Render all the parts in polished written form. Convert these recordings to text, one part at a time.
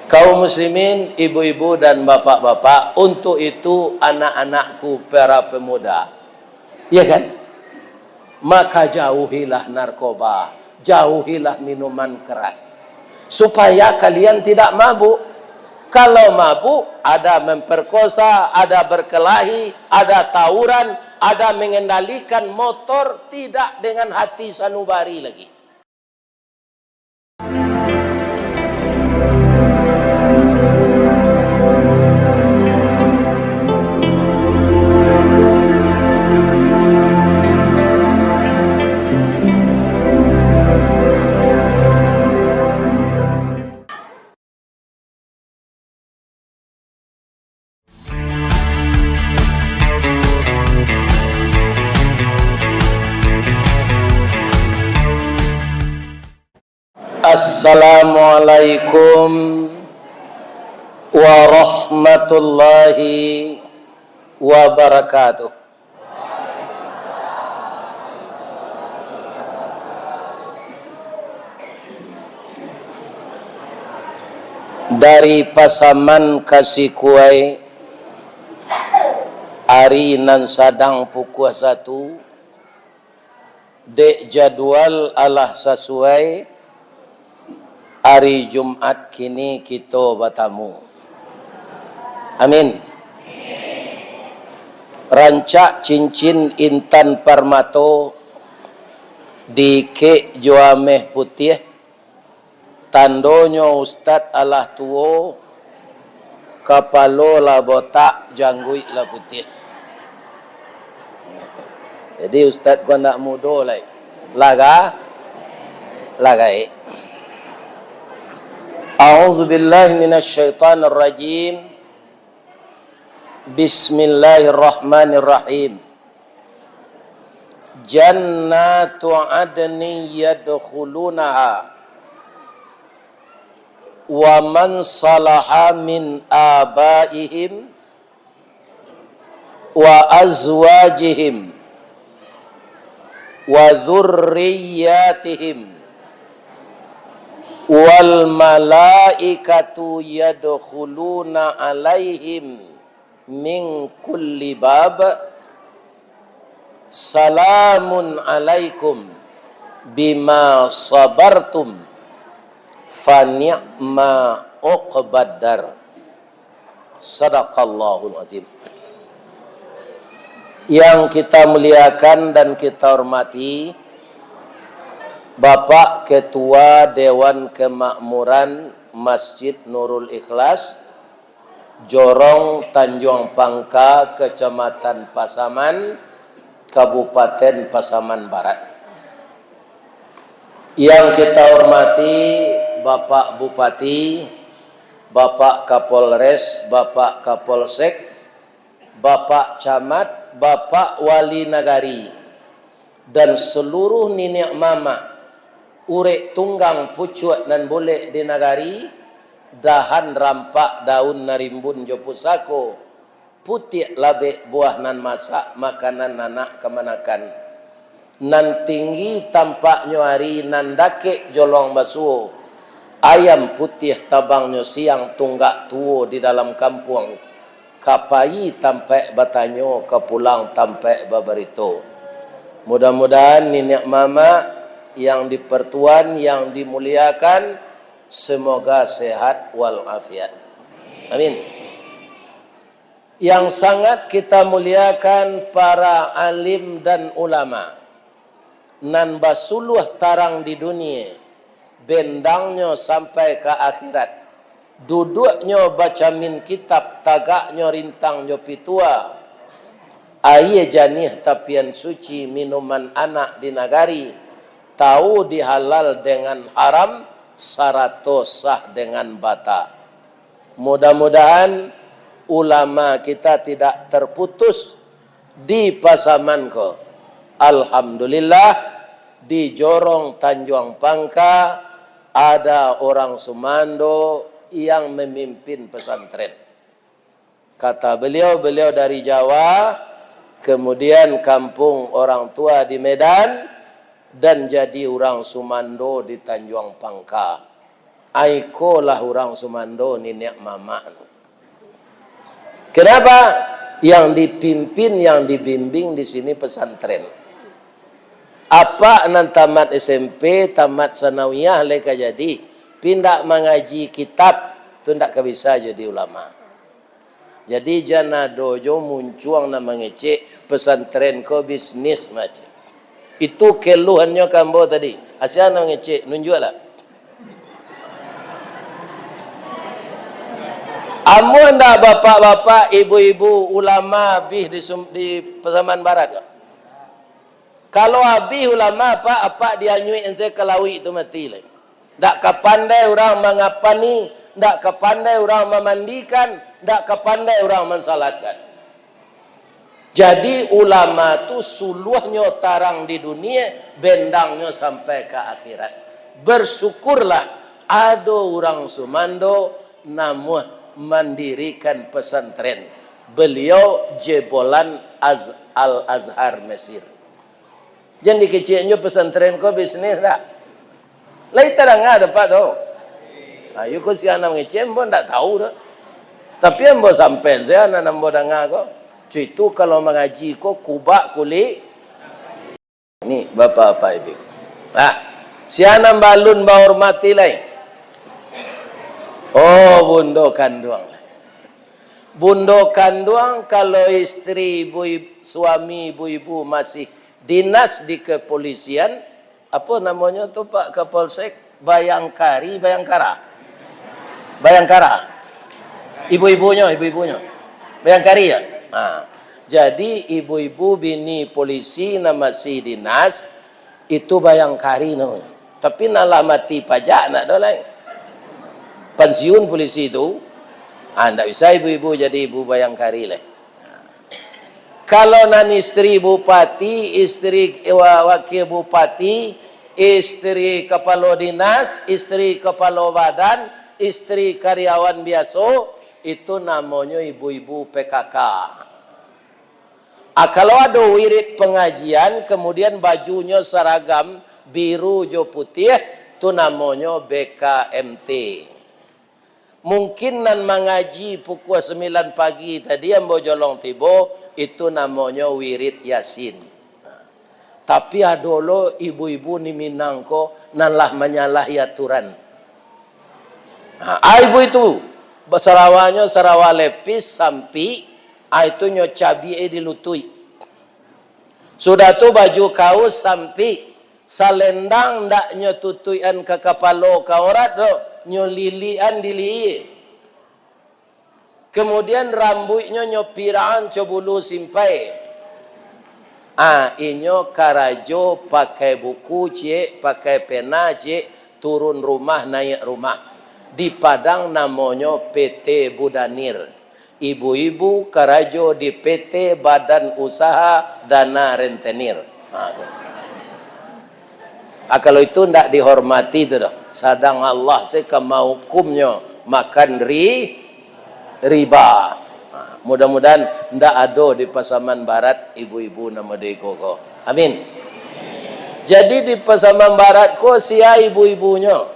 Kaum muslimin, ibu-ibu dan bapak-bapak, untuk itu anak-anakku para pemuda, ya kan? Maka jauhilah narkoba, jauhilah minuman keras, supaya kalian tidak mabuk. Kalau mabuk, ada memperkosa, ada berkelahi, ada tawuran, ada mengendalikan motor tidak dengan hati sanubari lagi. Assalamualaikum warahmatullahi wabarakatuh. Dari Pasaman Kasih Kuai, hari nan sadang pukul 1, dek jadwal alah sesuai. Hari Jumat kini kita bertamu. Amin. Rancak cincin Intan Parmato di Kek Juameh Putih, tandonyo Ustad alah tuo, kapalo la botak, janggui la putih. Jadi Ustad kau nak mudo lai, lagai. A'udzu billahi minasyaitonir rajim. Bismillahirrahmanirrahim. Jannatu adnin yadkhulunaha wa man salaha min abaihim wa azwajihim wa dzurriyyatihim wal malaikatu yadkhuluna alaihim min kulli bab. Salamun alaikum bima sabartum fa ni'ma uqbaddar. Sadaqallahul azim. Yang kita muliakan dan kita hormati Bapak Ketua Dewan Kemakmuran Masjid Nurul Ikhlas, Jorong Tanjung Pangka, Kecamatan Pasaman, Kabupaten Pasaman Barat. Yang kita hormati Bapak Bupati, Bapak Kapolres, Bapak Kapolsek, Bapak Camat, Bapak Wali Nagari, dan seluruh nenek mama urek tunggang pucuak nan boleh di nagari, dahan rampak daun narimbun jo pusako, putih labe buah nan masak, makanan anak kemanakan, nan tinggi tampaknya hari, nan dake jolong basuh, ayam putih tabangnya siang tunggak tuo di dalam kampung, kapai tampak batanyo kepulang tampak babarito. Mudah-mudahan nenek mama yang dipertuan, yang dimuliakan, semoga sehat walafiat. Amin. Yang sangat kita muliakan para alim dan ulama, nan basuluh tarang di dunia, bendangnya sampai ke akhirat, duduknya baca min kitab, tagaknya rintang jopi tua, aye janih tapian suci, minuman anak di nagari, tahu dihalal dengan haram, sarato sah dengan bata. Mudah-mudahan ulama kita tidak terputus di Pasaman ko. Alhamdulillah di Jorong Tanjung Pangka ada orang Sumando yang memimpin pesantren. Kata beliau dari Jawa, kemudian kampung orang tua di Medan, dan jadi orang Sumando di Tanjung Pangka. Aiko lah orang Sumando nenek mama. Kenapa? Yang dipimpin, yang dibimbing di sini pesantren. Apa nan tamat SMP, tamat sanawiyah leka jadi pindah mengaji kitab tu ndak bisa jadi ulama. Jadi jana dojo muncul na mengecek pesantren ko bisnis macam. Itu keluhannya kambo tadi. Asyana ngecek nunjuklah. Amun dah bapak-bapak, ibu-ibu, ulama habis di Pasaman Barat. Kalau habis ulama apa dia nyui ense kelawi itu mati lagi. Dak kepandai orang mengapani, dak kepandai orang memandikan, dak kepandai orang mensalatkan. Jadi ulama tu suluhnya tarang di dunia, bendangnya sampai ke akhirat. Bersyukurlah ada orang Sumando namun mendirikan pesantren. Beliau jebolan Al-Azhar Mesir. Jadi kecilnya pesantren ko bisnis tak? Lai terang ada pak tu. Ayo ko si anak ngecem pun tak tahu dah. Tapi ambo sampai saya anak ambo dengar ko. Itu kalau mengaji ko kubak kulit. Ni bapak-bapak ibu. Si anak balun bahormati lain. Oh, bundo kanduang. Bundo kanduang kalau istri suami ibu-ibu masih dinas di kepolisian, apa namanya tu Pak Kapolsek? Bayangkara. Ibu-ibunya. Bayangkari ya? Nah, jadi ibu-ibu bini polisi nama si dinas itu bayangkari namanya. Tapi nalamati pajak nak dah lain. Pensiun polisi itu, tidak bisa ibu-ibu jadi ibu bayangkari lah. Kalau nan istri bupati, istri wakil bupati, istri kepala dinas, istri kepala badan, istri karyawan biasa, itu namanya ibu-ibu PKK. Kalau ada wirid pengajian, kemudian bajunya seragam biru jo putih, itu namanya BKMT. Mungkin nan mengaji pukul 9 pagi tadi yang bojolong tibo itu namanya wirid Yasin. Tapi adolo ibu-ibu ni Minangko nan lah menyalahi aturan. Ibu itu sarawanya sarawa lepis sampai itu nyo cabi dilutui. Sudah tu baju kaus sampai salendang ndak nyo tutuian ke kepala ke aurat do. Nyolilian dili. Kemudian rambutnya nyopiraan cobulu simpai. Inyo karajo pakai buku cik, pakai pena cik, turun rumah naik rumah. Di Padang namanya PT Budanir. Ibu-ibu karajo di PT Badan Usaha Dana Rentenir. Kalau itu tidak dihormati itu dah. Sadang Allah sekama hukumnya makan riba. Mudah-mudahan tidak ada di Pasaman Barat ibu-ibu nama deko ko. Amin. Jadi di Pasaman Barat ko sia ibu-ibunya.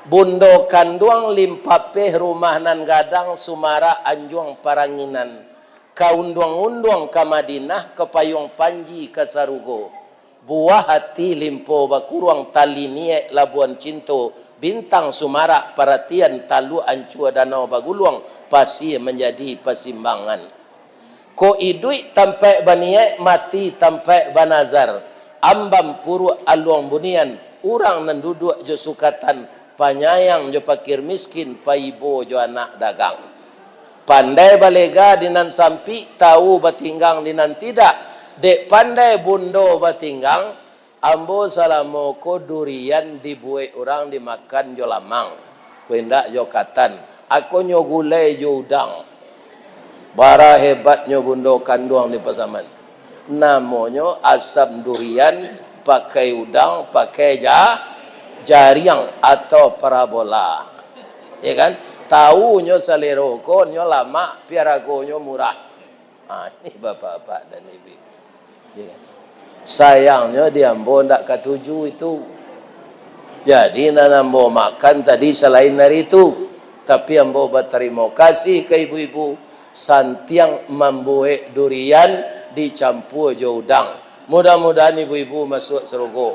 Bundo kanduang limpapeh rumah nan gadang Sumara Anjuang Paranginan. Kaunduang-unduang ke Madinah ke Payung Panji ke Sarugo. Buah hati limpo bakuruang tali niek Labuan Cinto bintang Sumara perhatian talu ancua danau baguluang pasi menjadi pasimbangan. Ko idui tampai baniek mati tampai banazar ambam puru aluang bunian urang nan duduk jo sukatan panyayang jo pakir miskin paibo jo anak dagang. Pandai balega dinan sampi tahu batinggang dinan tidak. Dek pandai bundo batinggang, ambo salamoko durian dibuai orang dimakan jo lamang. Kuendak jo katan. Aku nyo gulai jo udang. Bara hebatnya bundo kanduang di Pasaman. Namanya asam durian pakai udang, pakai jariang atau parabola. Ya kan? Tahu nyo saleroko nyo lama, piarago nyo murah. Ini bapak-bapak dan ibu. Ya. Sayangnya dia ambo ndak ketuju itu. Jadi nambo makan tadi selain dari itu. Tapi ambo berterima kasih ke ibu-ibu santiang membuat durian dicampur jo udang. Mudah-mudahan ibu-ibu masuk surga.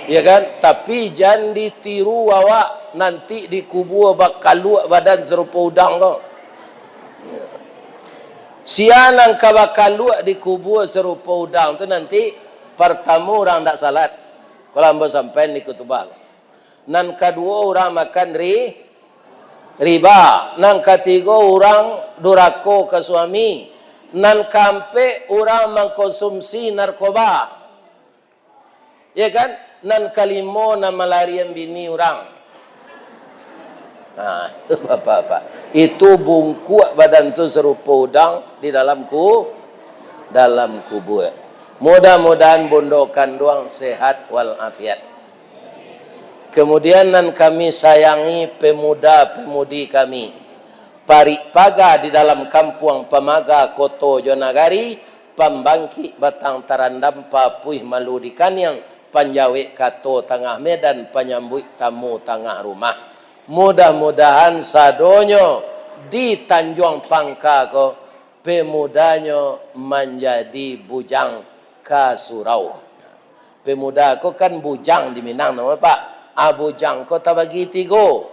Ya kan? Tapi jangan ditiru awak nanti dikubur bakal badan serupa udang kau. Sianang ka bakal dikubur serupa udang tu nanti pertama orang tak salat. Kalau ambo sampai di kutubah. Nan kedua orang makan riba. Nan ketiga orang durako ke suami. Nan kampe orang mengkonsumsi narkoba. Ya kan? Nan kalimo na malarian bini orang. Nah, itu bapak-bapak. Itu bungkuk badan tu serupa udang di dalam kubur. Mudah-mudahan bondokan doang sehat walafiat. Kemudian nan kami sayangi pemuda-pemudi kami. Paga di dalam kampung Pamaga Koto Jonagari, Pambangki Batang Tarandam Papuih Maludikan yang Panjawe Kato Tengah Medan, penyambut tamu tengah rumah. Mudah-mudahan sadonyo di Tanjung Pangka ko pemudanya menjadi bujang ka surau. Pemuda ko kan bujang di Minang nama Pak. Bujang ko tabagi tigo.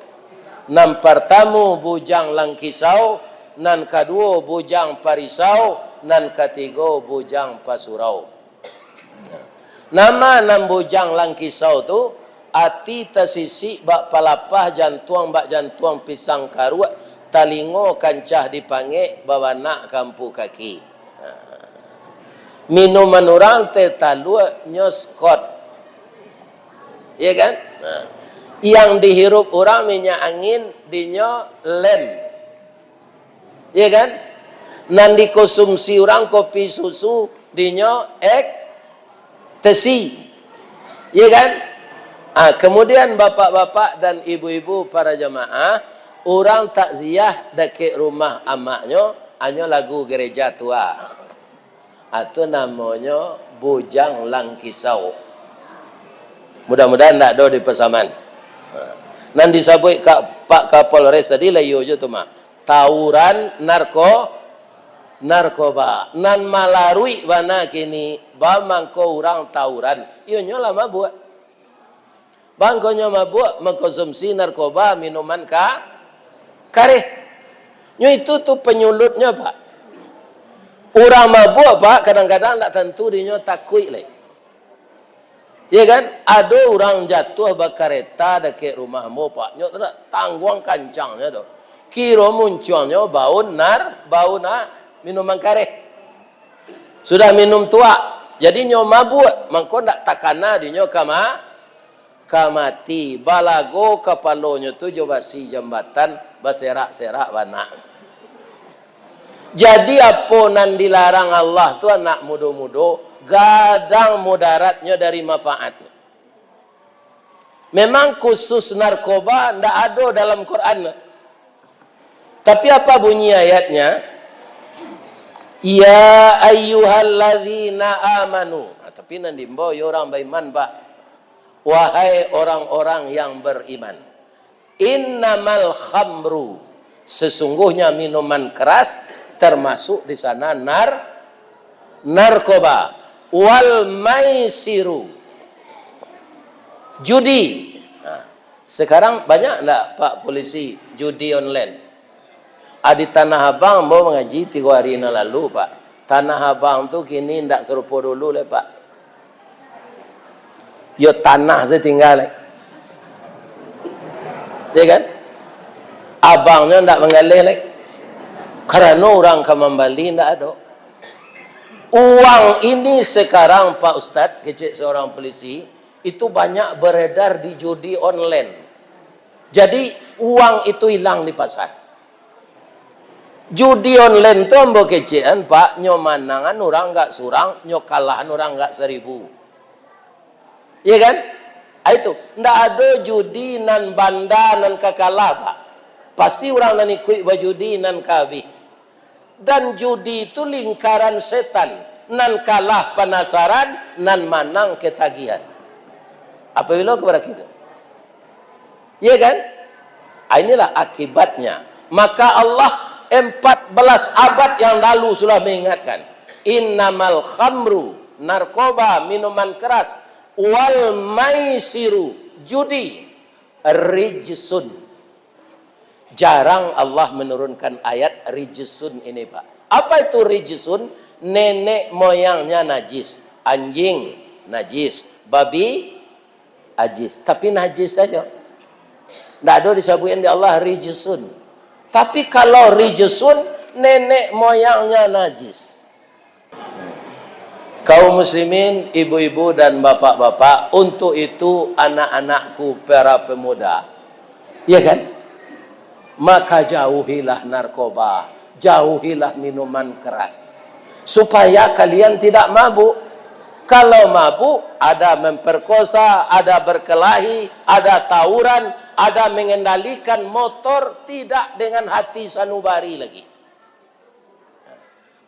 Nan pertama bujang Langkisau, nan kedua bujang Parisau, nan ketiga bujang Pasurau. Nama nan bujang Langkisau tu ati tasisi bak palapah jantuang bak jantuang pisang karua talingo kancah dipanggil bawa nak kampu kaki. Minuman orang teh talua nyoskot. Ya kan? Yang dihirup orang minyak angin dinyo lem. Ya kan? Nan dikonsumsi orang kopi susu dinyo tesi. Ya kan? Kemudian bapak-bapak dan ibu-ibu para jamaah, orang takziah dekat rumah amaknya, hanya lagu gereja tua. Itu namanya bujang Langkisau. Mudah-mudahan tak ada di pesaman. Nan disebut Pak Kapolres tadi layu je tu mah. Tawuran narkoba. Nan malarui bana kini bamangko orang tawuran. Iyo nyola mabuk. Bangkonya mabuk mengkonsumsi narkoba, minuman kareh. Nyo itu tu penyulutnya Pak. Orang mabuk Pak kadang-kadang tak tentu dinyo takui leh. Ya kan? Ada orang jatuh berkereta dekat rumahmu Pak. Nyo tak tangguang kancangnya tu. Kira munculnya bau minuman kareh. Sudah minum tua. Jadi nyo mabuk, mangko ndak takana dinyo kamati balago kepalonyo tu jo basi jambatan baserak-serak banak. Jadi apa nan dilarang Allah tu anak mudo-mudo gadang mudaratnya dari manfaatnya. Memang khusus narkoba ndak ada dalam Quran. Tapi apa bunyi ayatnya? Ya ayyuhalladzina amanu. Tapi nan dimbo orang beriman Pak. Wahai orang-orang yang beriman. Innamal khamru. Sesungguhnya minuman keras termasuk di sana narkoba. Wal maisiru. Judi. Nah, sekarang banyak enggak Pak polisi judi online? Di Tanah Abang mau mengaji 3 hari yang lalu Pak. Tanah Abang tu kini enggak serupa dulu le Pak. Yo tanah saya tinggal. Ya kan? Abangnya enggak mengalir lagi. Karena orang Kamambali enggak ada. Uang ini sekarang Pak Ustadz, kecil seorang polisi, itu banyak beredar di judi online. Jadi uang itu hilang di pasar. Judi online itu ambo kecilan Pak, nyo manangan orang enggak surang, nyo kalahan orang enggak 1000. Iya kan? Itu ndak ada judi nan banda nan kakalah Pak. Pasti orang nan ikut bajudi nan kabi. Dan judi itu lingkaran setan. Nan kalah penasaran, nan manang ketagihan. Apabila kepada kita. Ya kan? Inilah akibatnya. Maka Allah 14 abad yang lalu sudah mengingatkan. Innamal khamru, narkoba, minuman keras, wal maisiru, judi, rijsun. Jarang Allah menurunkan ayat rijsun ini, Pak. Apa itu rijsun? Nenek moyangnya najis. Anjing najis, babi najis. Tapi najis saja. Tidak ada disabuin di Allah rijsun. Tapi kalau rijsun, nenek moyangnya najis. Kaum muslimin, ibu-ibu dan bapak-bapak, untuk itu anak-anakku para pemuda, ya kan? Maka jauhilah narkoba, jauhilah minuman keras, supaya kalian tidak mabuk. Kalau mabuk, ada memperkosa, ada berkelahi, ada tawuran, ada mengendalikan motor tidak dengan hati sanubari lagi.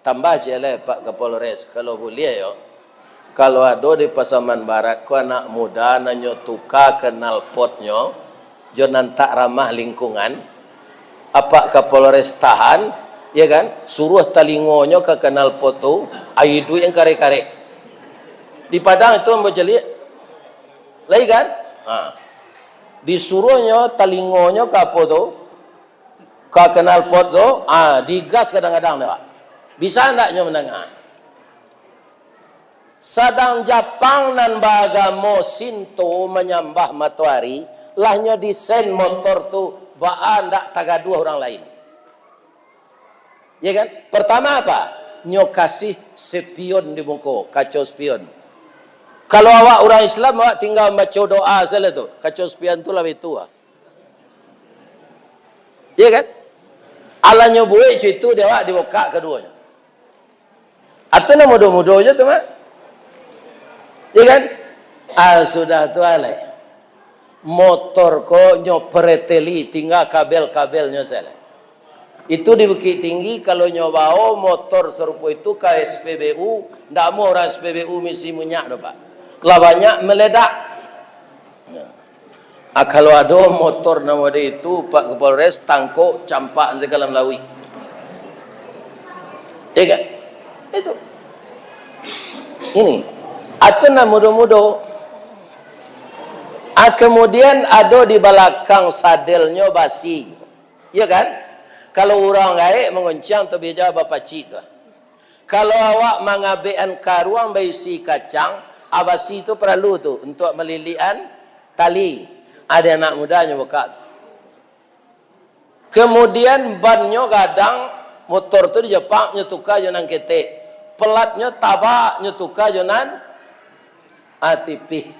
Tambah je lah Pak Kapolres, kalau boleh yo. Kalau ada di Pasaman Barat, ko anak muda nanyo tukar kenal potnyo, jonan tak ramah lingkungan, apa Kapolres tahan, ya kan? Suruh talingonyo ke kenal pot tu, aidu yang kare-kare. Di Padang itu ambo jeli. Lagi kan? Disuruhnya talingonyo ke apa tu? Ke kenal pot tu, digas kadang-kadang dah. Bisa ndaknya mendengar? Sadang Jepang nan bagamo Sinto menyembah matahari, lahnya desain motor tu baan ndak tagaduh orang lain. Ya kan? Pertama apa? Nyo kasih spion di muka, kacau spion. Kalau awak orang Islam, awak tinggal baca doa saja tu. Kacau spion tu lebih tua. Ya kan? Alanya buik itu dia awak dibuka keduanya. Atau nak mudah-mudah je tu mak. Ya kan? Sudah tu alai. Motor ko nyo pereteli tinggal kabel-kabelnya saja. Itu di Bukit Tinggi kalau nyobao motor serupa itu ke SPBU, ndak mau orang SPBU misi minyak dah Pak. Lah banyak meledak. Kalau ada motor nama dia itu Pak Kapolres tangkok campak segala Melawi. Ya kan? Itu. Ini. Atau nak mudah-mudah. Kemudian ada di belakang sadelnya basi. Ya kan? Kalau orang gaik mengoncang tu bija bapa cik tu. Kalau awak mengabean karuang berisi kacang, abasi itu perlu tu untuk melilian tali. Ada anak mudanya buka tu. Kemudian bannya kadang motor tu di Jepang nyetuka jonan ketek. Pelatnya tabak nyetuka jonan tipih.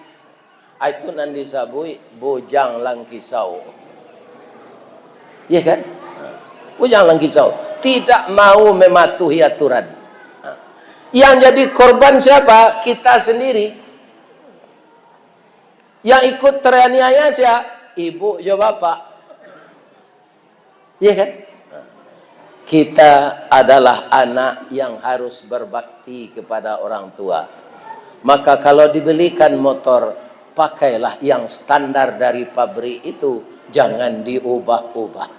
Itu nan disabui bojang langkisau. Ya kan? Bojang langkisau. Tidak mau mematuhi aturan. Yang jadi korban siapa? Kita sendiri. Yang ikut teraniaya siapa? Ibu jo bapak. Iya kan? Kita adalah anak yang harus berbakti kepada orang tua. Maka kalau dibelikan motor, pakailah yang standar dari pabrik itu. Jangan diubah-ubah.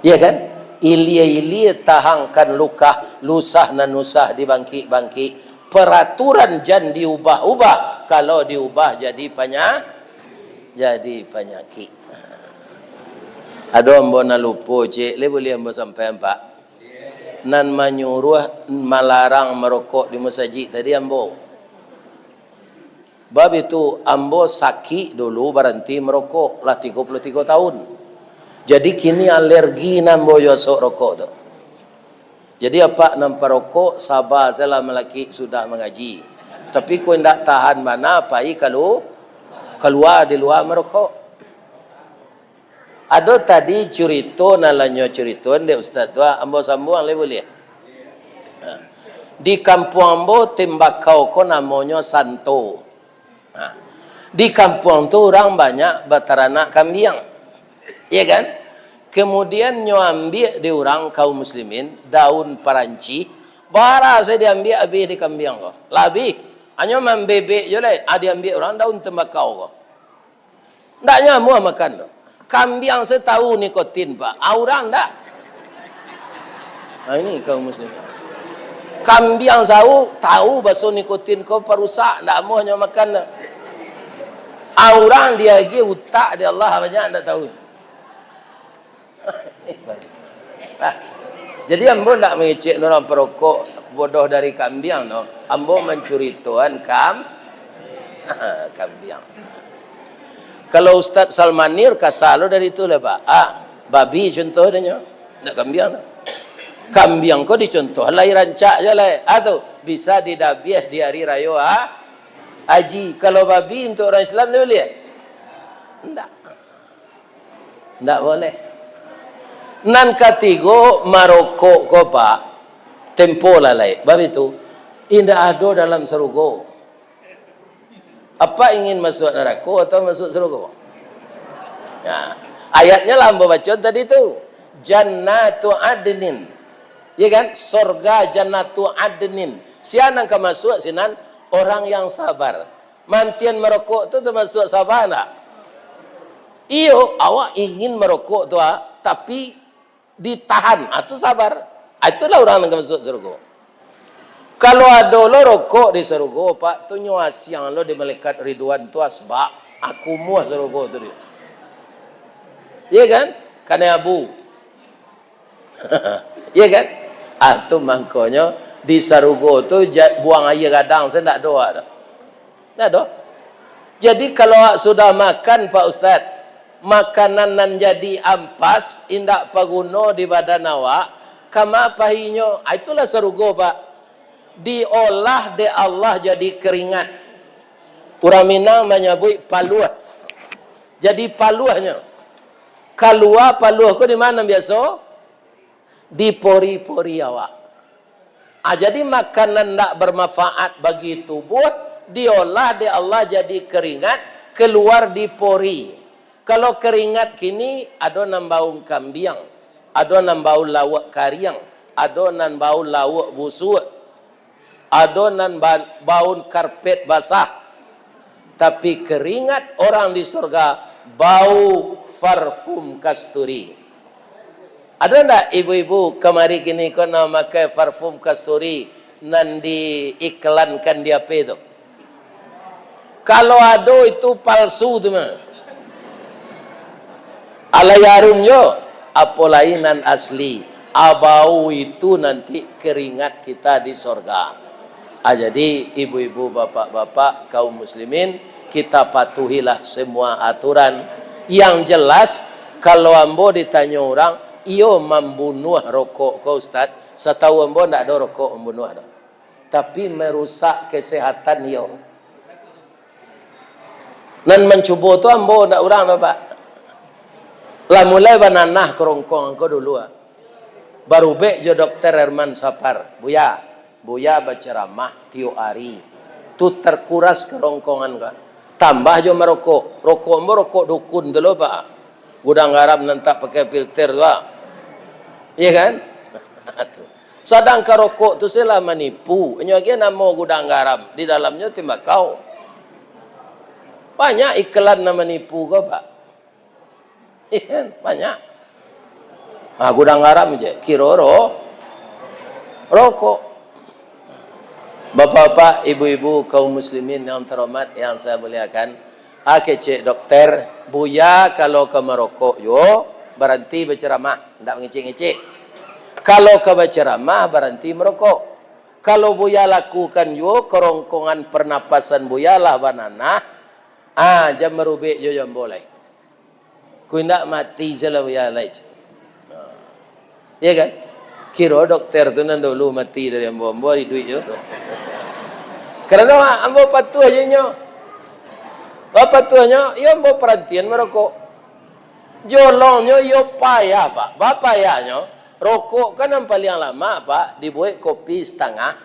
Iya kan? Ilia-ilia tahangkan luka, lusah dan nusah dibangkit-bangkit. Peraturan jangan diubah-ubah. Kalau diubah jadi penyakit. Ada ambo na lupa cik, le boleh ambo sampai Pak. Nan menyuruh melarang merokok di masjid tadi ambo. Bab itu ambo sakit dulu berhenti merokok lah 33 tahun. Jadi kini alergi nambo yosok rokok tu. Jadi apa nampak rokok sabar salah melaki sudah mengaji. Tapi kau tidak tahan mana pai kalau keluar di luar merokok. Ada tadi cerita nalanya cerita de ustaz tua ambo sambung le boleh. Di kampung ambo tembakau ko namanya Santo. Di kampung tu orang banyak berteranak kambing. Ya kan? Kemudian nyo ambil di orang kaum muslimin daun paranci, bara saya diambil habis di kambing ko. Labih Hanya membebek je lah. Dia ambil orang daun tembakau kau. Tak nyamuk makan tu. Kambing setahu nikotin pak. Orang tak. Nah, ini kaum muslim. Kambing tahu baso nikotin kau perusak. Tak mau hanya makan. Orang dia lagi utak dia Allah banyak tak tahu. Jadi ambo tak mengecek orang perokok bodoh dari kambing no. Ambo mencuri tuan kambing. Kalau Ustaz Salmanir kasalo dari itu lah pak. Babi contohnya. Tak kambing. Kambing kau dicontoh lai rancak je lah. Atau bisa didabiah di hari raya haji. Kalau babi untuk orang Islam dia boleh? Tak boleh. Nan ketiga marokok ko pak tempo lalai. Bab itu indah ada dalam surga. Apa ingin masuk neraka atau masuk surga? Ya. Ayatnya lah hamba baca tadi tu. Jannatu adnin. Ya kan? Surga jannatu adnin. Siapa yang masuk sinan? Orang yang sabar. Mantian merokok tu termasuk sabar tak? Iyo, awak ingin merokok tu tapi ditahan, itu sabar. Itulah orang yang masuk surga. Kalau ada lo rokok di surga, pak, tu nyuasiang lo di malaikat Ridwan tu asbak, aku muah surga tu dia. Iya kan? Karena abu. Iya kan? Tu mangkonya di surga tu buang air gadang, saya tak doa dah. Tak doa. Jadi kalau sudah makan Pak Ustaz, makanan nan jadi ampas indak paguna di badan awak kama pahinyo itulah surga pak, diolah de Allah jadi keringat. Orang Minang menyebut paluah. Jadi paluahnya keluar paluah ko di mana biasa? Di pori-pori awak. Jadi makanan tak bermanfaat bagi tubuh diolah de Allah jadi keringat keluar di pori. Kalau keringat kini ada nan bau kambing, ada nan bau lawak kariang, ada nan bau lawak busuk, ada nan bau karpet basah. Tapi keringat orang di surga bau parfum kasturi. Ada ndak ibu-ibu kemari kini kau nak pakai parfum kasturi nan diiklankan di apa itu? Kalau ada itu palsu tu mah. Alayarumnya apa lainan asli. Abau itu nanti keringat kita di sorga. Jadi ibu-ibu, bapak-bapak, kaum muslimin, kita patuhilah semua aturan. Yang jelas, kalau ambo ditanya orang, iyo membunuh rokok kau Ustaz. Setahu ambo tidak ada rokok membunuh. Tapi merusak kesehatan iyo. Dan mencuba tu ambo tidak orang bapak. Lah mulai bananah kerongkong kau dulu. Baru je Dokter Herman Sapar. Buya berceramah tiap hari. Tu terkuras kerongkongan kau. Tambah je merokok. Rokok merokok dukun dulu pak. Gudang garam nanti pakai filter tu. Iya kan? Sedangkan rokok tu sila menipu. Ini lagi nama gudang garam. Di dalamnya tembakau. Banyak iklan nama menipu kau pak. Iya, banyak. Gudang garam je. Kiroro rokok. Bapak-bapak, ibu-ibu, kaum muslimin yang terhormat yang saya muliakan. Cek dokter, buya kalau ke merokok yo berhenti berceramah, tidak ngecek-ngecek. Kalau ke berceramah berhenti merokok. Kalau buya lakukan yo kerongkongan pernapasan buya lah banana. Jam merubik yo jam boleh. Ku ndak mati salah buya lai. Iya kan? Kira dokter tu nan dulu mati dari ambo di duit yo. Kerana ambo patuh aja nyo. Apa tuanya? Yo ambo perhatian merokok. Jolongnya yo payah pak. Bapak payahnya rokok kan yang paling lama pak dibuat kopi setengah.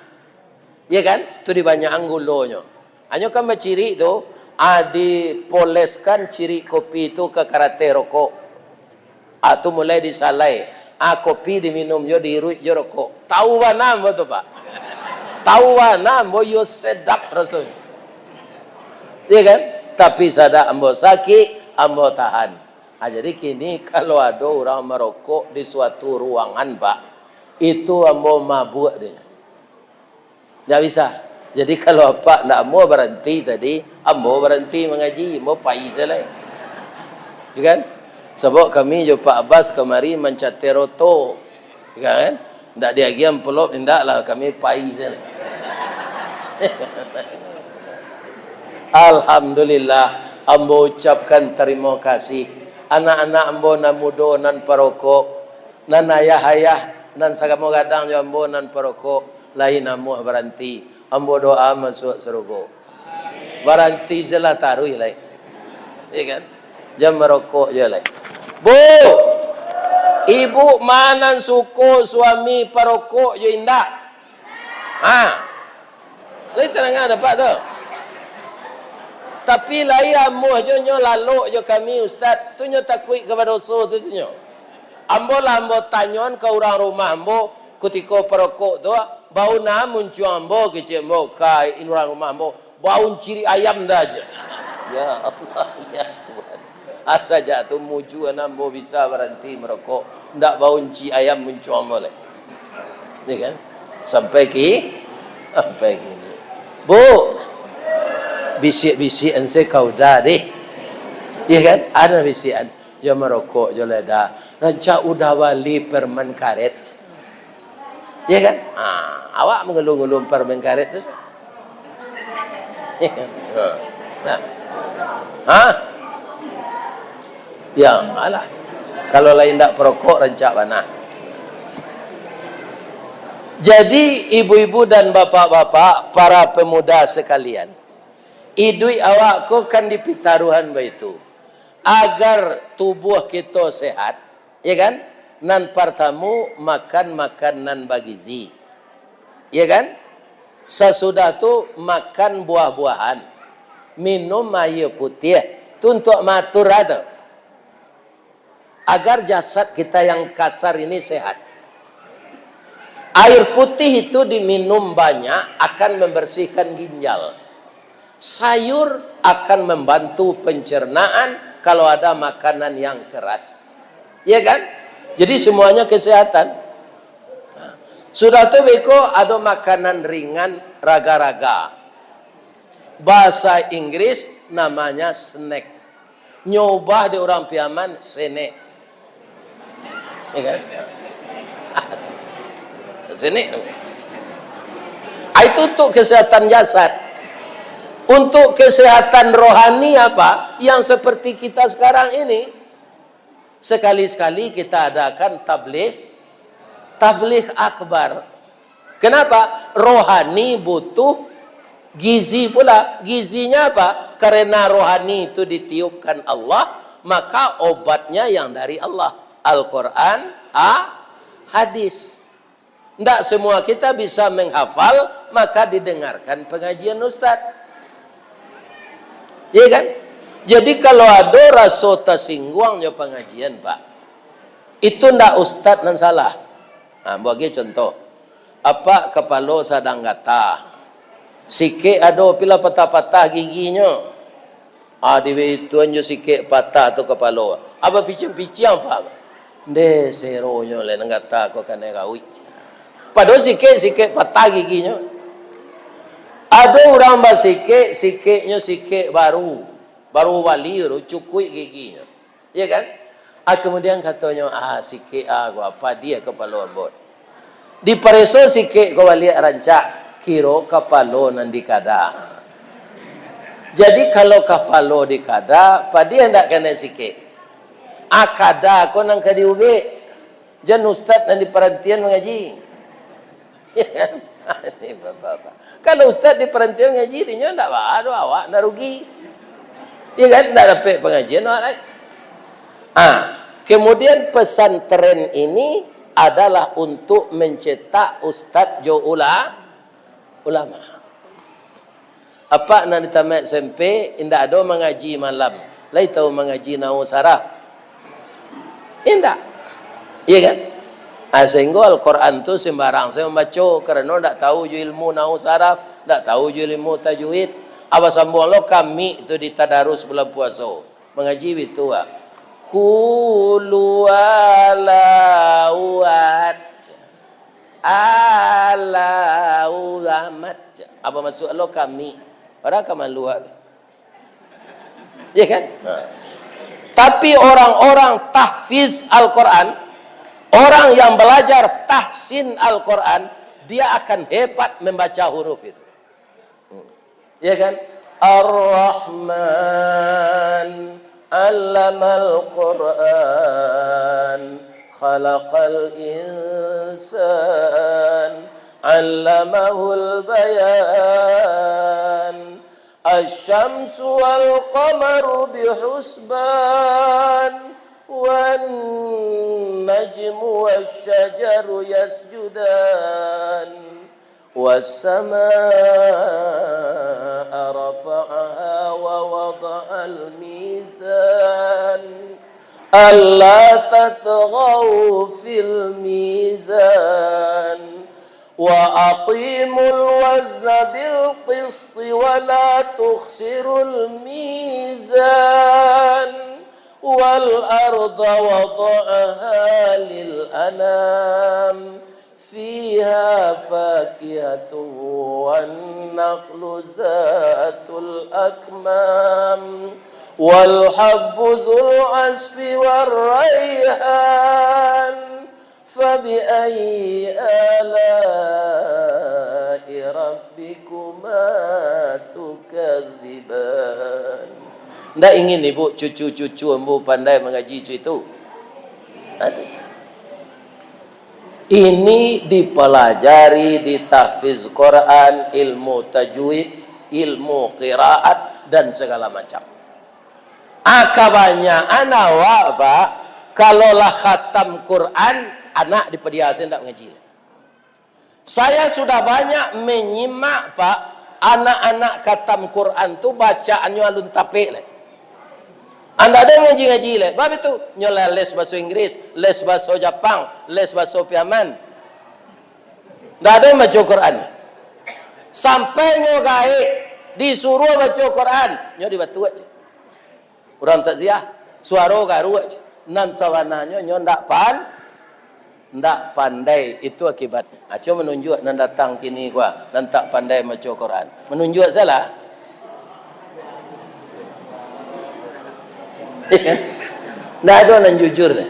Iya kan? Tu di banyak anggulonya. Hanya kan ciri tu dipoleskan ciri kopi itu ke karate rokok. Tu mulai disalai. Kopi diminum yo dirui yo rokok. Tahu banam betul pak. tawana boyo sedap rasanya. Iya kan? Tapi sada ambo sakit, ambo tahan. Jadi kini kalau ada orang merokok di suatu ruangan, Pak, itu ambo mabuk dia. Nggak bisa. Jadi kalau Pak nak mau berhenti tadi, ambo berhenti mengaji, ambo pai salah. Ya kan? Sebab kami jo Pak Abbas kemari mencatat roto. Ya kan? Ndak diagi amplop, ndaklah kami pai salah. Alhamdulillah, ambo ucapkan terima kasih. Anak-anak ambo nan mudo nan perokok, nan ayah-ayah nan sagamo gadang jo ambo nan perokok, lain ambo berhenti. Ambo doa masuk surga. Berhenti jelah taruh ilai. Ya kan? Jam merokok je lai. Bu, ibu manan suku suami perokok je indah. Lai tenang dapat tu. Tapi lai amuh je nyo lalu je kami ustaz, tu nyo takut kepada dosa tu nyo. Ambo lah ambo tanyon ke orang rumah ambo ketika perokok tu, bau na muncul ambo kecil ambo kai orang rumah ambo, bau ciri ayam dah je. Ya Allah, ya Tuhan. Asa jatuh muju ambo bisa berhenti merokok, ndak bau ciri ayam muncul ambo le. Ya kan? Sampai kini. Bu, bisik-bisikan saya kau dah deh. Ya kan? Ada bisikan. Dia merokok, dia leda. Ranca udah wali permen karet. Ya kan? Awak mengelung-elung permen karet tu. Ya kan? Ya, alah. Kalau lain tak perokok, rancak mana? Jadi, ibu-ibu dan bapak-bapak, para pemuda sekalian, idui awak ko kan di pitaruhan baitu agar tubuh kita sehat, ya kan? Nan pertama makan makanan bergizi, ya kan? Sesudah tu makan buah-buahan, minum air putih, tu untuk matur ada agar jasad kita yang kasar ini sehat. Air putih itu diminum banyak akan membersihkan ginjal. Sayur akan membantu pencernaan kalau ada makanan yang keras. Ya kan? Jadi semuanya kesehatan. Sudah tu beko ada makanan ringan raga-raga. Bahasa Inggris namanya snack. Nyobah di orang piaman senek. Ya kan? Senek. Itu untuk kesehatan jasad. Untuk kesehatan rohani apa? Yang seperti kita sekarang ini, sekali-sekali kita adakan tabligh akbar. Kenapa? Rohani butuh gizi pula. Gizinya apa? Karena rohani itu ditiupkan Allah, maka obatnya yang dari Allah. Al-Quran, hadis. Tidak semua kita bisa menghafal, maka didengarkan pengajian Ustaz. Iya kan? Jadi kalau ada rasa tersinggung pengajian, Pak, itu ndak Ustaz nan salah. Bagi contoh, apa kepala sedang gata, sikit ada pila patah-patah giginya, di tuan jo sikit patah tu kepala, apa picing-picing Pak, deh seronyo le nang gata ko kena kawit. Padahal sikit-sikit patah giginya. Ada orang sikitnya sikit baru wali, cukup giginya. Ya kan? Kemudian katanya, sikit gua apa dia kepala ambot. Di pareso sikit gua wali rancak, kiro kepala nan dikada. Jadi kalau kepala dikada, dia ndak kena sikit. Kada ko nang kadi ube. Jan ustaz nan di perhentian mengaji. Ya kan? Ini bapak-bapak. Kalau ustaz di perhentian ngaji, dia tak ada awak, tak rugi. Ya kan? Tak dapat pengajian. Kemudian pesantren ini adalah untuk mencetak ustaz jo ulama. Apa nak di tamat SMP, indah ada mengaji malam. Lai tahu mengaji nau saraf. Indah. Ya kan? Sehingga Al-Quran tu sembarang saya membaca kerana tak tahu je ilmu nahwu saraf, tak tahu je ilmu tajwid. Apa sambung lo kami tu di tadarus bulan puasa. Mengaji itu ah. Kulu alawat alawat. Apa maksud lo kami? Padahal kamu luar. Ya kan? Tapi orang-orang tahfiz Al-Quran, orang yang belajar tahsin Al-Quran, dia akan hebat membaca huruf itu. Ya kan? Ar-Rahman 'allamal Qur'an, khalaqal insan, 'allamahul bayan. Asy-syamsu wal qamaru bihusban, wan najmu wasyajaru yasjudan, was-samaa'a rafa'aha wa wada'al mizan, alla tatghaw fil mizan, wa aqimul wazna bil qisti wa la tukhsirul mizan, wal arda wada'aha lil anam, fiha fakihatun wan nakhlu zatul akmam, wal habbu zul asfi war rayhan, fabi'ayyi ala'i rabbikuma tukadziban. Ndak ingin ibu cucu-cucu embu pandai mengaji itu. Ini dipelajari di tahfiz Quran, ilmu tajwid, ilmu qiraat dan segala macam. Akabanya anak apa? Kalaulah khatam Quran, anak dipediasin tak mengaji. Saya sudah banyak menyimak Pak, anak-anak khatam Quran tu bacaannya alun tapik lah. Anda ada ngaji-ngaji le. Bab itu nyola les bahasa Inggris, les bahasa Jepang, les bahasa Piaman. Tak ada baca Quran. Sampai nyo gaib disuruh baca Quran, nyo dibatu aja. Orang takziah, suara garu aja. Nan sawananya nyo ndak pandai, itu akibatnya. Aco menunjuk nan datang kini gua, nan tak pandai baca Quran. Menunjuk salah. Nah, ada yang jujur deh.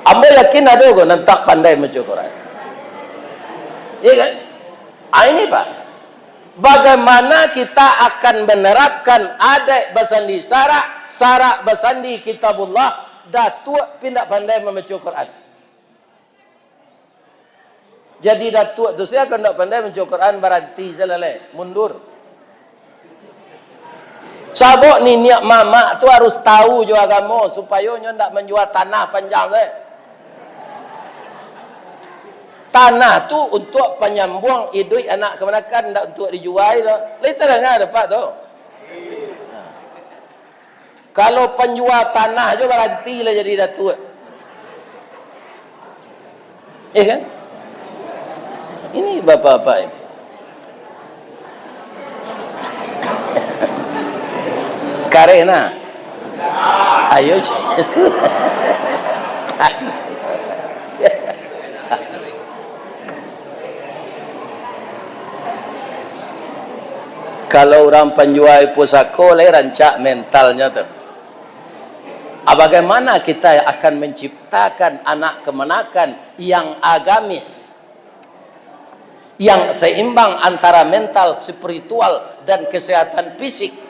Amba yakin ada kok yang tak pandai baca Quran. Iya kan? Ini Pak. Bagaimana kita akan menerapkan adab basandi sarak basandi kitabullah, datuk pindah pandai membaca Quran. Jadi datuk tu saya akan tak pandai membaca Quran berarti selesai, mundur. Sabuk ni niat mama tu harus tahu jo agama supaya nyo ndak menjual tanah panjang le. Tanah tu untuk penyambung hidup anak kemenakan, ndak untuk dijual dah. Lain terang dapat tu. Kalau penjual tanah jo berhenti lah jadi datuk. Kan? Ini bapak-bapak ini. Karena ayo kalau orang penjual pusaka le rancak mentalnya tu. Bagaimana kita akan menciptakan anak kemenakan yang agamis, yang seimbang antara mental, spiritual dan kesehatan fisik.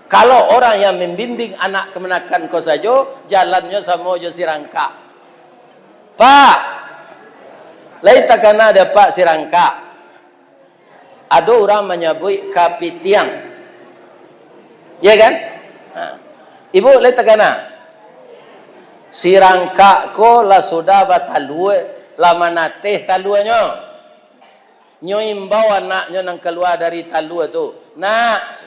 Kalau orang yang membimbing anak kemenakan kau saja, jalannya sama je sirangka. Pak, lain takkan ada Pak sirangka. Ada orang menyebut kapitiang. Ya kan? Ibu lain takkan sirangka ko la sudah batalue, lama nateh taluanya. Nyo imbau anaknya nang keluar dari talua tu. Nak,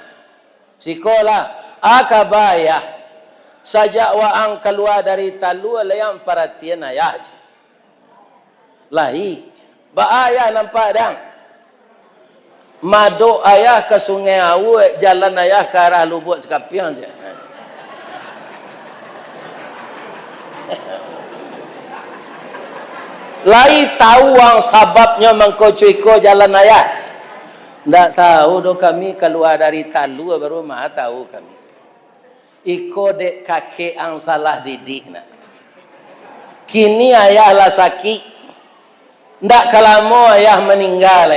sekolah akabaya sajak waang keluar dari talua layang perhatian ayah. Lahi. Bahaya nampak dah. Maduk ayah ke Sungai Awu, jalan ayah ke arah Lubuk Sekapian je. Lai tahu ang sababnya mengko-cuiko jalan ayah. Tak tahu do kami keluar dari talu baru mah tahu kami. Iko dek kakek ang salah didik nak. Kini ayah lah sakit. Ndak kalamo ayah meninggal.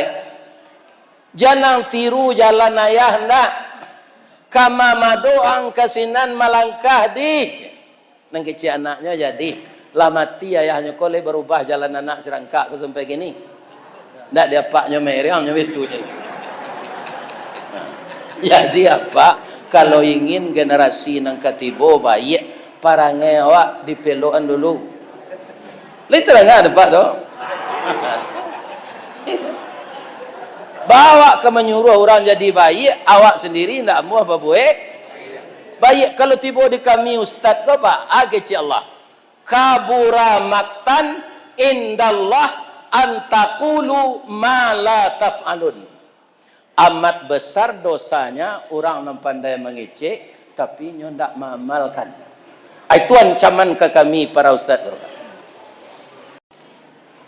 Jangan tiru jalan ayah ndak. Kama madoang kasinan malangkah di. Nang kecil anaknya jadi. Lah mati ayahnya kole berubah jalan anak serangkak ke sampai gini. Ndak dia paknya meriangnya itu je. Jadi apa? Kalau ingin generasi nang katibo baik, parangai awak dipelokan dulu. Liter enggak ada pak tu. Bawa ke menyuruh orang jadi baik, awak sendiri ndak mau apa buat? Baik kalau tiba di kami ustaz ke pak, agak Allah. Kabura maktan indallah antaqulu ma la taf'alun. Amat besar dosanya orang yang pandai mengecek tapi nyo ndak mengamalkan. Itu ancaman ke kami para ustaz.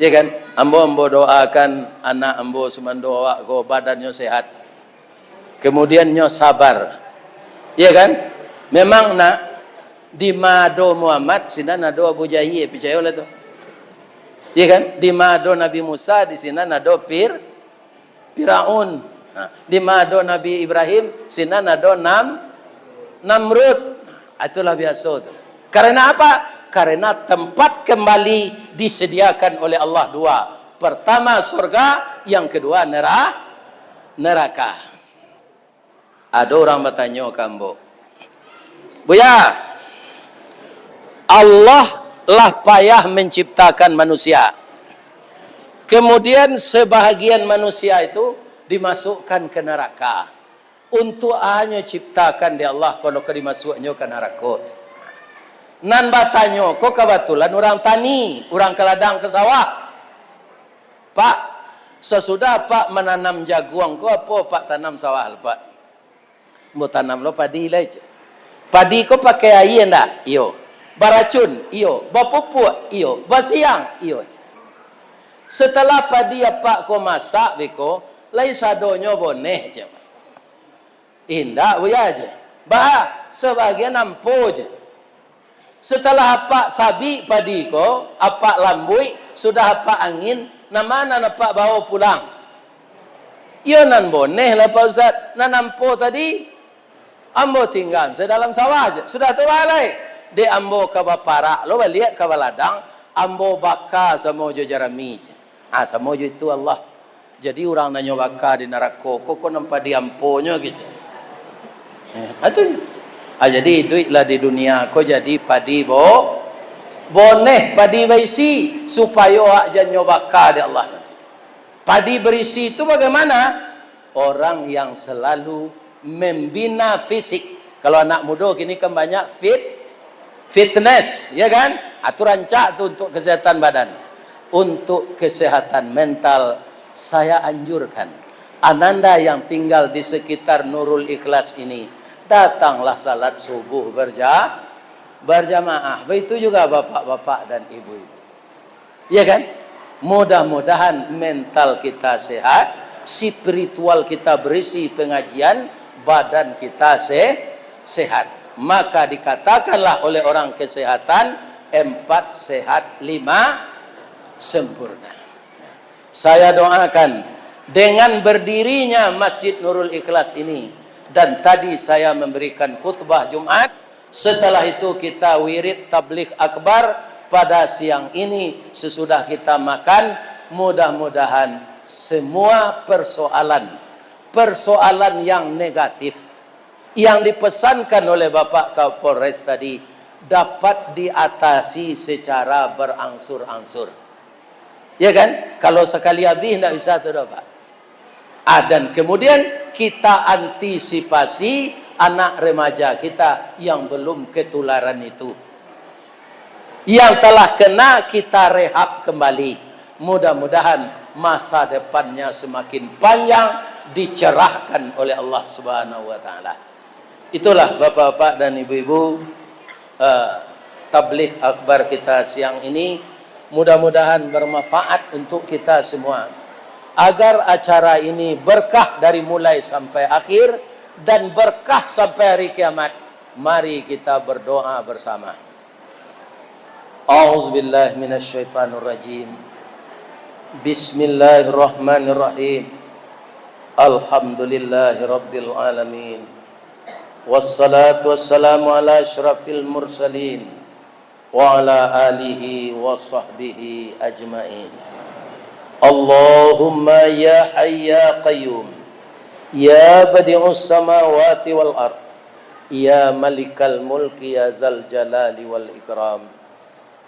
Ya kan? Ambo doakan anak ambo sumandoa go badannya sehat. Kemudian nyo sabar. Ya kan? Memang nak di mado Muhammad sini nado Abu Jahil percaya lah tu. Ya kan? Di mado Nabi Musa di sini nado Firaun. Di mado Nabi Ibrahim sini nado Namrud. Itulah biasa tu. Karena apa? Karena tempat kembali disediakan oleh Allah dua. Pertama surga, yang kedua neraka. Ada orang bertanya kambo. Buya, Allah lah payah menciptakan manusia. Kemudian sebahagian manusia itu dimasukkan ke neraka. Untuk hanya ciptakan di Allah kalau dimasuknya ke neraka. Nan batanyo, kok kebetulan orang tani, orang ke ladang ke sawah. Pak, sesudah Pak menanam jagung, kok apa Pak tanam sawah Pak? Mau tanam lo padi lah. Padi kok pakai air enggak? Iyo. Baracun? Iyo. Bapupuk? Iyo. Basiang? Iyo. Setelah padi apa kau masak beko, lai sadonyo boneh je. Indah buya je. Bah, sebagian nampu je. Setelah apa sabi padi ko, apa lambui, sudah apa angin, namana apa bawa pulang. Iyo nan boneh lah Pak Ustaz. Nan nampu tadi, ambo tinggal sedalam sawah je. Sudah tu balai. De ambo ke baparak, lo balik ke baladang, ambo baka sama jo jarami je. Sama jo itu Allah. Jadi orang nanya baka di neraka, kok nampak di amponya gitu. Jadi duitlah di dunia, kok jadi padi boneh, padi berisi supaya awak jangan baka di Allah nanti. Padi berisi itu bagaimana? Orang yang selalu membina fisik. Kalau anak muda kini kan banyak fitness, ya kan? Aturan cak tu untuk kesehatan badan. Untuk kesehatan mental, saya anjurkan ananda yang tinggal di sekitar Nurul Ikhlas ini, datanglah salat subuh berjamaah. Begitu juga bapak-bapak dan ibu-ibu. Ya kan? Mudah-mudahan mental kita sehat, spiritual kita berisi pengajian, badan kita sehat. Maka dikatakanlah oleh orang kesehatan, 4 sehat, 5 sempurna. Saya doakan dengan berdirinya Masjid Nurul Ikhlas ini, dan tadi saya memberikan khutbah Jumat, setelah itu kita wirid tabligh akbar pada siang ini sesudah kita makan. Mudah-mudahan semua persoalan yang negatif yang dipesankan oleh Bapak Kapolres tadi dapat diatasi secara berangsur-angsur. Ya kan? Kalau sekali habis tidak bisa tu Pak. Dan kemudian kita antisipasi anak remaja kita yang belum ketularan itu. Yang telah kena kita rehab kembali. Mudah-mudahan masa depannya semakin panjang, dicerahkan oleh Allah Subhanahu wa taala. Itulah Bapak-bapak dan Ibu-ibu, tabligh akbar kita siang ini. Mudah-mudahan bermanfaat untuk kita semua, agar acara ini berkah dari mulai sampai akhir dan berkah sampai hari kiamat. Mari kita berdoa bersama. A'udzubillahi minasyaitonirrajim. Bismillahirrahmanirrahim. Alhamdulillahirabbil alamin. Wassalatu wassalamu ala asyrafil mursalin wa ala alihi wa sahbihi ajmain. Allahumma ya hayy ya qayyum, ya badi'us samawati wal ard, ya malikal mulki ya zal jalali wal ikram.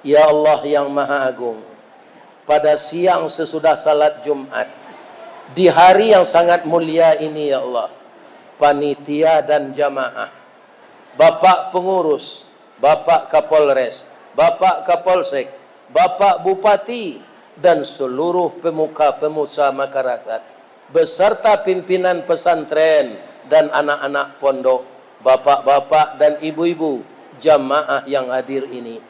Ya Allah yang maha agung, pada siang sesudah salat Jumat, di hari yang sangat mulia ini ya Allah, panitia dan jamaah, Bapak pengurus, Bapak Kapolres, Bapak Kapolsek, Bapak Bupati, dan seluruh pemuka-pemuka masyarakat, beserta pimpinan pesantren dan anak-anak pondok, bapak-bapak dan ibu-ibu, jamaah yang hadir ini.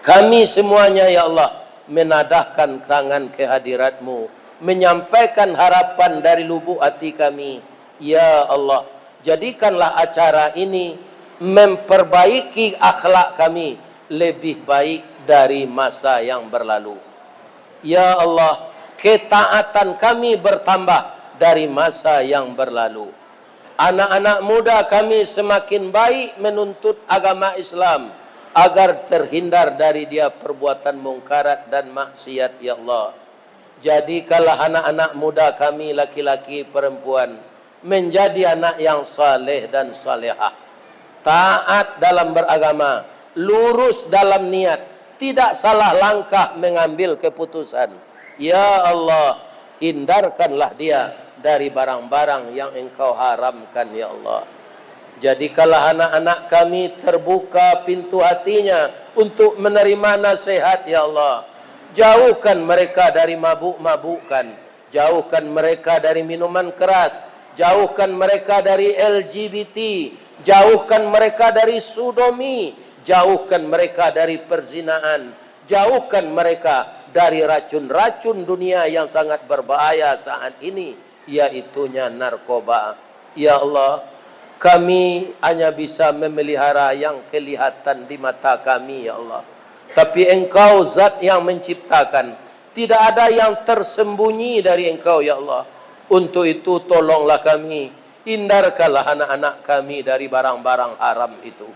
Kami semuanya ya Allah menadahkan tangan kehadirat-Mu, menyampaikan harapan dari lubuk hati kami. Ya Allah, jadikanlah acara ini memperbaiki akhlak kami lebih baik dari masa yang berlalu. Ya Allah, ketaatan kami bertambah dari masa yang berlalu. Anak-anak muda kami semakin baik menuntut agama Islam, agar terhindar dari dia perbuatan mungkarat dan maksiat ya Allah. Jadikanlah anak-anak muda kami laki-laki perempuan menjadi anak yang saleh dan salehah, taat dalam beragama, lurus dalam niat, tidak salah langkah mengambil keputusan. Ya Allah, hindarkanlah dia dari barang-barang yang Engkau haramkan ya Allah. Jadikanlah anak-anak kami terbuka pintu hatinya untuk menerima nasihat ya Allah. Jauhkan mereka dari mabuk-mabukan, jauhkan mereka dari minuman keras, jauhkan mereka dari LGBT, jauhkan mereka dari sodomi, jauhkan mereka dari perzinaan, jauhkan mereka dari racun-racun dunia yang sangat berbahaya saat ini, yaitunya narkoba. Ya Allah, kami hanya bisa memelihara yang kelihatan di mata kami ya Allah, tapi Engkau zat yang menciptakan, tidak ada yang tersembunyi dari Engkau ya Allah. Untuk itu tolonglah kami, hindarkanlah anak-anak kami dari barang-barang haram itu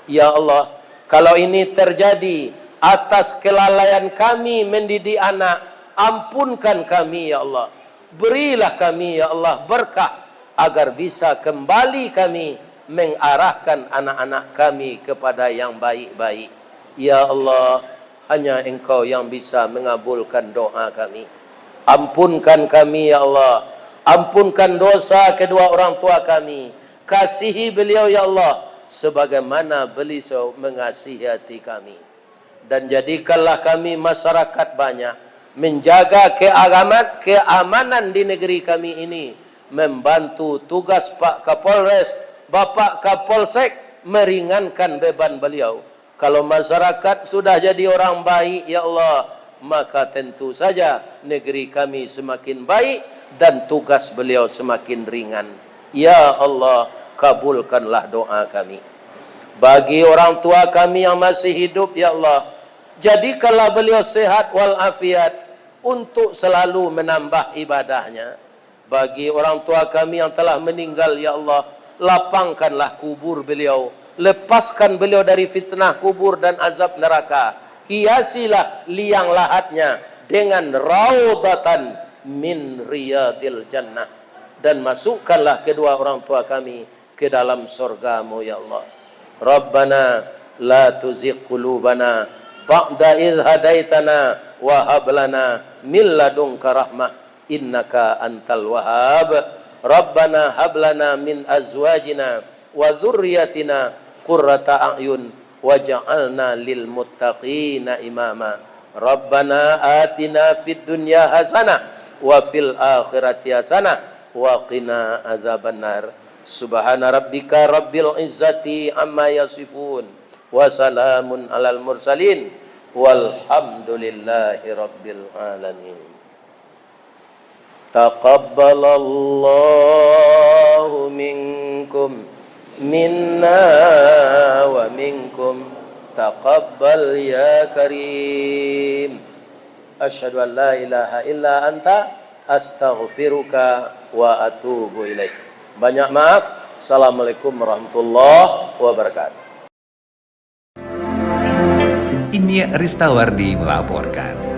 ya Allah. Kalau ini terjadi atas kelalaian kami mendidik anak, ampunkan kami ya Allah. Berilah kami ya Allah berkah, agar bisa kembali kami mengarahkan anak-anak kami kepada yang baik-baik. Ya Allah, hanya Engkau yang bisa mengabulkan doa kami. Ampunkan kami ya Allah, ampunkan dosa kedua orang tua kami. Kasihi beliau ya Allah, sebagaimana beliau mengasihi hati kami. Dan jadikanlah kami masyarakat banyak menjaga keamanan di negeri kami ini, membantu tugas Pak Kapolres, Bapak Kapolsek, meringankan beban beliau. Kalau masyarakat sudah jadi orang baik ya Allah, maka tentu saja negeri kami semakin baik dan tugas beliau semakin ringan. Ya Allah, kabulkanlah doa kami. Bagi orang tua kami yang masih hidup ya Allah, jadikanlah beliau sehat walafiat untuk selalu menambah ibadahnya. Bagi orang tua kami yang telah meninggal ya Allah, lapangkanlah kubur beliau, lepaskan beliau dari fitnah kubur dan azab neraka. Hiasilah liang lahatnya dengan raudatan min riyadil jannah, dan masukkanlah kedua orang tua kami ke dalam surga-Mu ya Allah. Rabbana la tuzigh qulubana ba'da idh hadaitana wa hab lana min ladunka rahmah innaka antal wahhab. Rabbana hab lana min azwajina wa dzurriyyatina qurrata a'yun waj'alna lil muttaqina imama. Rabbana atina fid dunya hasanah wa fil akhirati hasanah wa qina adzabannar. Subhana rabbika rabbil izzati amma yasifun wa salamun alal mursalin walhamdulillahi rabbil alamin. Taqabbalallahu minkum minna wa minkum taqabbal ya karim. Asyhadu an la ilaha illa anta astaghfiruka wa atubu ilaik. Banyak maaf. Assalamualaikum warahmatullahi wabarakatuh. Ini Ristawardi melaporkan.